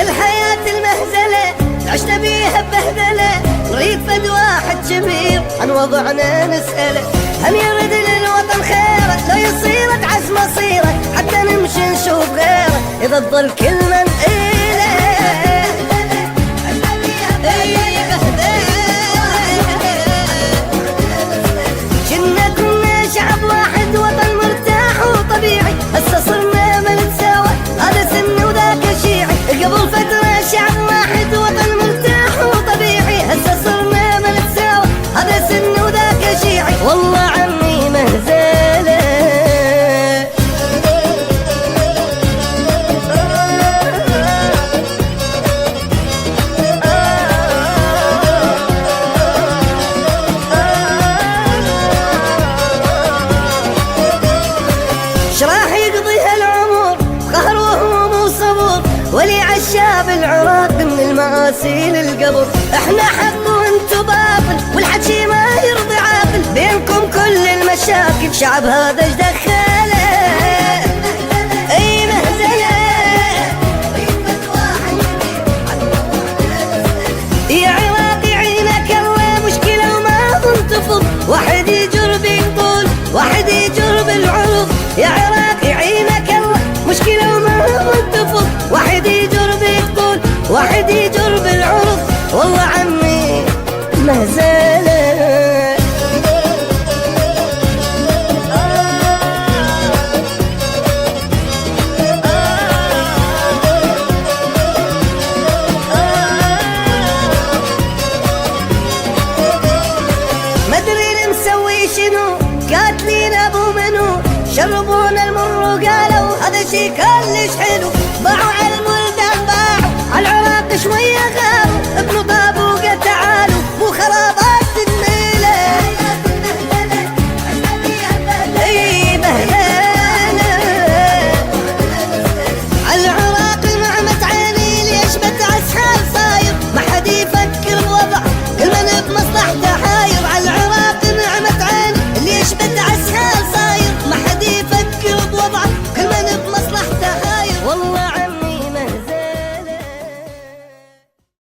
الحياة المهزلة عشنا بيها ببهدلة، نريد فد واحد كبير عن وضعنا نسأله، هم يرد للوطن خيره لو يصير تعس مصيره، حتى نمشي نشوف غيره إذا تظل كلمة نقيله. كنا شعب واحد وطن مرتاح وطبيعي، هسه صرنا ما نتساوى هذا سن وذاك شيعي، قبل فترة شعب واحد وطن مرتاح وطبيعي، هسه صرنا ما نتساوى هذا سن وذاك شيعي، والله عمي مهزلة. شراح يقضي هالعمر قهر وهموم وصبر، ولي عالشاب العراق من المآسي للقبر، احنا حق وانتو باطل والحكي ما يرضي عاقل، بينكم كل المشاكل شعب هذا ايش دخله. اي مهزلة يا عراقي عينك الله مشكلة وما تنتفض، واحد يجر بيطول واحد يجر بالعرض، يا عراقي عينك الله مشكلة وما تنتفض، واحد يجر بيطول واحد يجر بالعرض، والله عمي مهزلة. مدري مسوي شنو قاتلين ابو منو، شربونا المر وقالوا هذا شي كلش حلو، باعوا